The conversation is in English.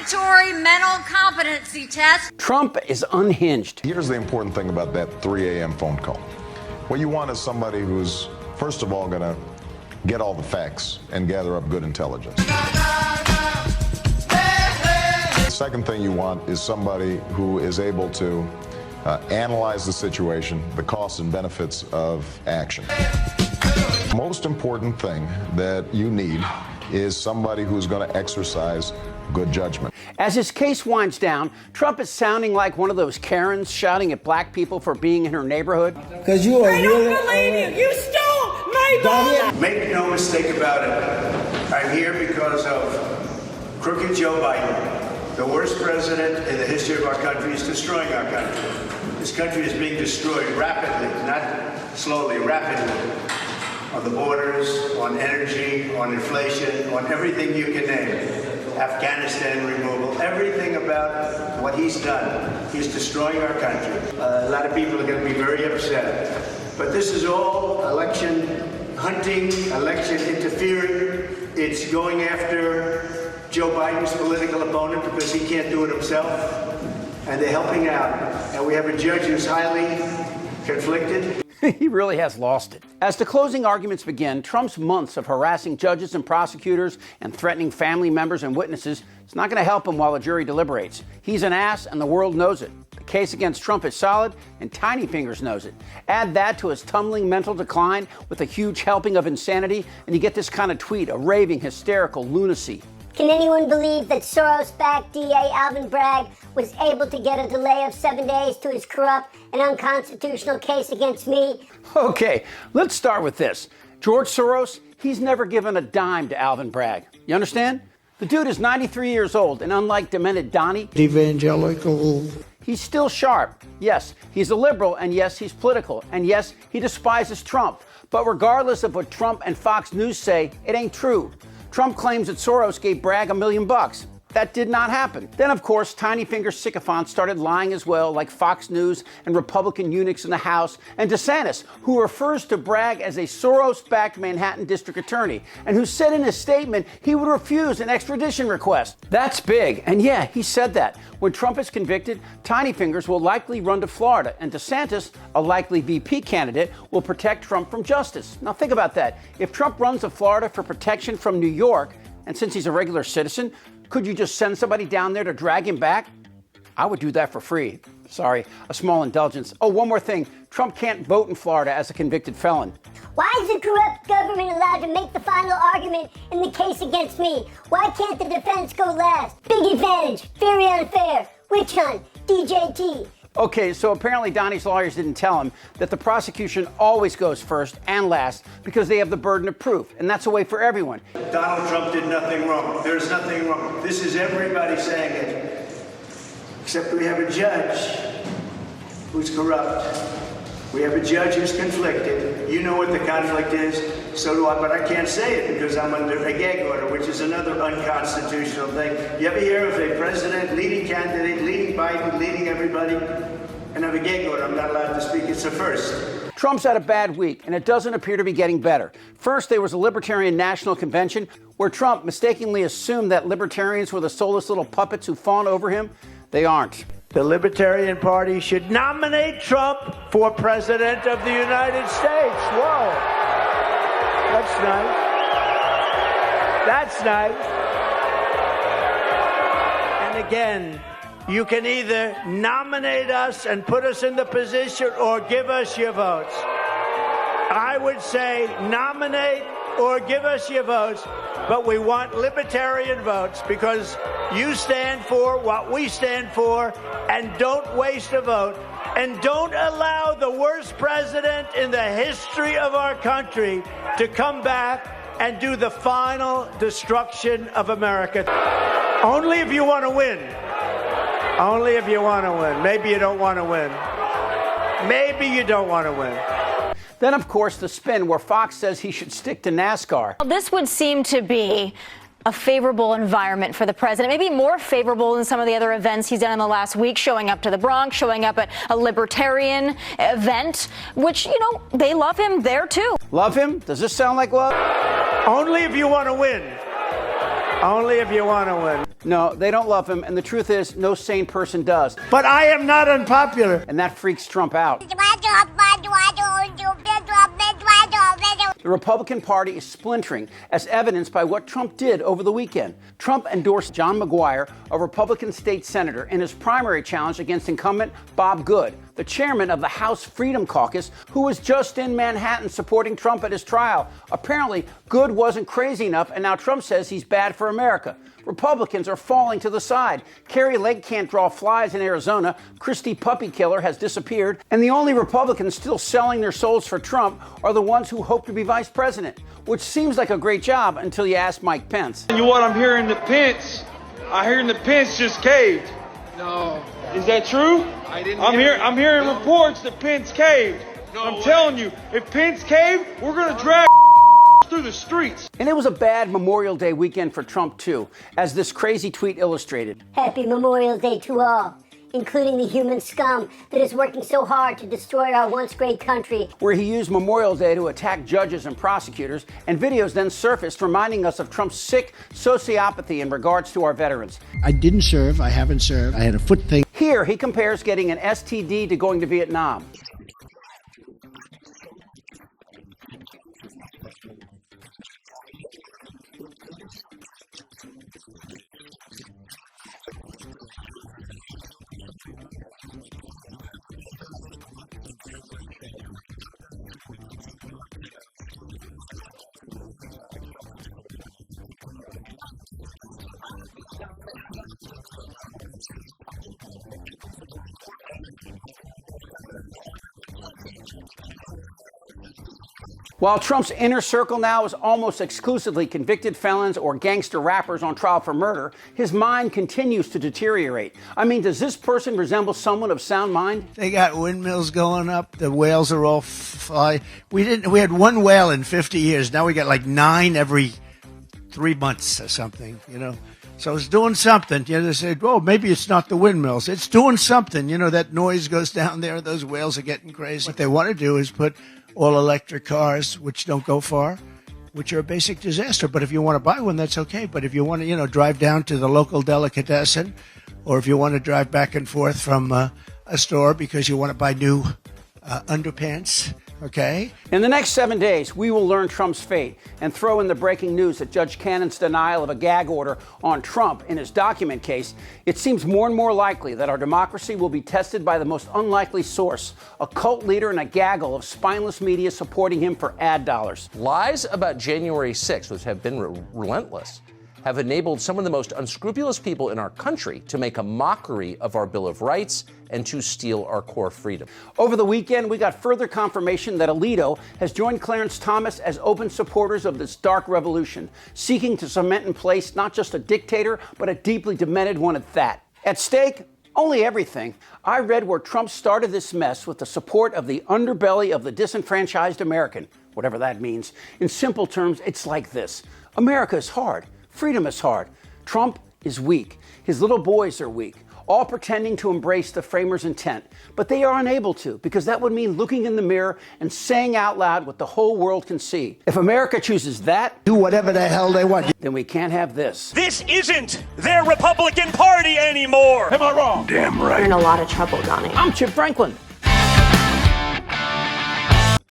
mandatory mental competency test. Trump is unhinged. Here's the important thing about that 3 a.m. phone call. What you want is somebody who's, first of all, going to get all the facts and gather up good intelligence. The second thing you want is somebody who is able to analyze the situation, the costs and benefits of action. Most important thing that you need is somebody who's going to exercise good judgment. As his case winds down, Trump is sounding like one of those Karens shouting at black people for being in her neighborhood. Because you are I don't believe you. You stole my vote. Make no mistake about it. I'm here because of crooked Joe Biden, the worst president in the history of our country. Is destroying our country. This country is being destroyed rapidly, not slowly, rapidly. On the borders, on energy, on inflation, on everything you can name. Afghanistan removal, everything about what he's done. He's destroying our country. A lot of people are going to be very upset. But this is all election hunting, election interfering. It's going after Joe Biden's political opponent because he can't do it himself. And they're helping out. And we have a judge who's highly conflicted. He really has lost it. As the closing arguments begin, Trump's months of harassing judges and prosecutors and threatening family members and witnesses is not going to help him while the jury deliberates. He's an ass, and the world knows it. The case against Trump is solid, and Tiny Fingers knows it. Add that to his tumbling mental decline with a huge helping of insanity, and you get this kind of tweet, a raving, hysterical lunacy. Can anyone believe that Soros-backed DA Alvin Bragg was able to get a delay of 7 days to his corrupt and unconstitutional case against me? Okay, let's start with this. George Soros, he's never given a dime to Alvin Bragg. You understand? The dude is 93 years old, and unlike demented Donnie, evangelical, he's still sharp. Yes, he's a liberal, and yes, he's political, and yes, he despises Trump. But regardless of what Trump and Fox News say, it ain't true. Trump claims that Soros gave Bragg $1 million. That did not happen. Then, of course, Tiny Finger sycophants started lying as well, like Fox News and Republican eunuchs in the House, and DeSantis, who refers to Bragg as a Soros-backed Manhattan district attorney, and who said in his statement he would refuse an extradition request. That's big, and yeah, he said that. When Trump is convicted, Tiny Fingers will likely run to Florida, and DeSantis, a likely VP candidate, will protect Trump from justice. Now think about that. If Trump runs to Florida for protection from New York, and since he's a regular citizen, could you just send somebody down there to drag him back? I would do that for free. Sorry, a small indulgence. Oh, one more thing. Trump can't vote in Florida as a convicted felon. Why is the corrupt government allowed to make the final argument in the case against me? Why can't the defense go last? Big advantage, very unfair, witch hunt, DJT. Okay, so apparently Donnie's lawyers didn't tell him that the prosecution always goes first and last because they have the burden of proof, and that's a way for everyone. Donald Trump did nothing wrong. There's nothing wrong. This is everybody saying it. Except we have a judge who's corrupt. We have a judge who's conflicted. You know what the conflict is, so do I, but I can't say it because I'm under a gag order, which is another unconstitutional thing. You ever hear of a president, leading candidate, leading Biden, leading everybody, and have a gag order? I'm not allowed to speak. It's a first. Trump's had a bad week, and it doesn't appear to be getting better. First, there was a Libertarian National Convention where Trump mistakenly assumed that libertarians were the soulless little puppets who fawn over him. They aren't. The Libertarian Party should nominate Trump for President of the United States. Whoa. That's nice. That's nice. And again, you can either nominate us and put us in the position or give us your votes. I would say nominate or give us your votes, but we want libertarian votes because you stand for what we stand for, and don't waste a vote, and don't allow the worst president in the history of our country to come back and do the final destruction of America. Only if you want to win. Only if you want to win. Maybe you don't want to win. Maybe you don't want to win. Then, of course, the spin where Fox says he should stick to NASCAR. Well, this would seem to be a favorable environment for the president, maybe more favorable than some of the other events he's done in the last week, showing up to the Bronx, showing up at a Libertarian event, which, you know, they love him there, too. Love him? Does this sound like love? Only if you want to win. Only if you want to win. No, they don't love him, and the truth is, no sane person does. But I am not unpopular. And that freaks Trump out. The Republican Party is splintering, as evidenced by what Trump did over the weekend. Trump endorsed John McGuire, a Republican state senator, in his primary challenge against incumbent Bob Good, the chairman of the House Freedom Caucus, who was just in Manhattan supporting Trump at his trial. Apparently, Good wasn't crazy enough, and now Trump says he's bad for America. Republicans are falling to the side. Carrie Lake can't draw flies in Arizona. Christie Puppy Killer has disappeared. And the only Republicans still selling their souls for Trump are the ones who hope to be vice president, which seems like a great job until you ask Mike Pence. You know what I'm hearing? The Pence just caved. No. Is that true? I'm hearing reports that Pence caved. No I'm way. telling you, if Pence caved, we're going to drag through the streets. And it was a bad Memorial Day weekend for Trump, too, as this crazy tweet illustrated. Happy Memorial Day to all, including the human scum that is working so hard to destroy our once great country. Where he used Memorial Day to attack judges and prosecutors, and videos then surfaced reminding us of Trump's sick sociopathy in regards to our veterans. I didn't serve. I haven't served. I had a foot thing. Here, he compares getting an STD to going to Vietnam. While Trump's inner circle now is almost exclusively convicted felons or gangster rappers on trial for murder, his mind continues to deteriorate. I mean, does this person resemble someone of sound mind? They got windmills going up. The whales are all fly. We had one whale in 50 years. Now we got like 9 every 3 months or something, you know. So it's doing something. You know, they said, oh, maybe it's not the windmills. It's doing something. You know, that noise goes down there. Those whales are getting crazy. What they want to do is put all electric cars, which don't go far, which are a basic disaster. But if you want to buy one, that's okay. But if you want to, you know, drive down to the local delicatessen, or if you want to drive back and forth from a store because you want to buy new underpants, okay? In the next 7 days, we will learn Trump's fate and throw in the breaking news that Judge Cannon's denial of a gag order on Trump in his document case. It seems more and more likely that our democracy will be tested by the most unlikely source, a cult leader and a gaggle of spineless media supporting him for ad dollars. Lies about January 6th, which have been relentless, have enabled some of the most unscrupulous people in our country to make a mockery of our Bill of Rights and to steal our core freedom. Over the weekend, we got further confirmation that Alito has joined Clarence Thomas as open supporters of this dark revolution, seeking to cement in place not just a dictator, but a deeply demented one at that. At stake, only everything. I read where Trump started this mess with the support of the underbelly of the disenfranchised American, whatever that means. In simple terms, it's like this. America is hard. Freedom is hard. Trump is weak. His little boys are weak, all pretending to embrace the framers' intent. But they are unable to, because that would mean looking in the mirror and saying out loud what the whole world can see. If America chooses that, Do whatever the hell they want. then we can't have this. This isn't their Republican Party anymore. Am I wrong? Damn right. You're in a lot of trouble, Donnie. I'm Chip Franklin.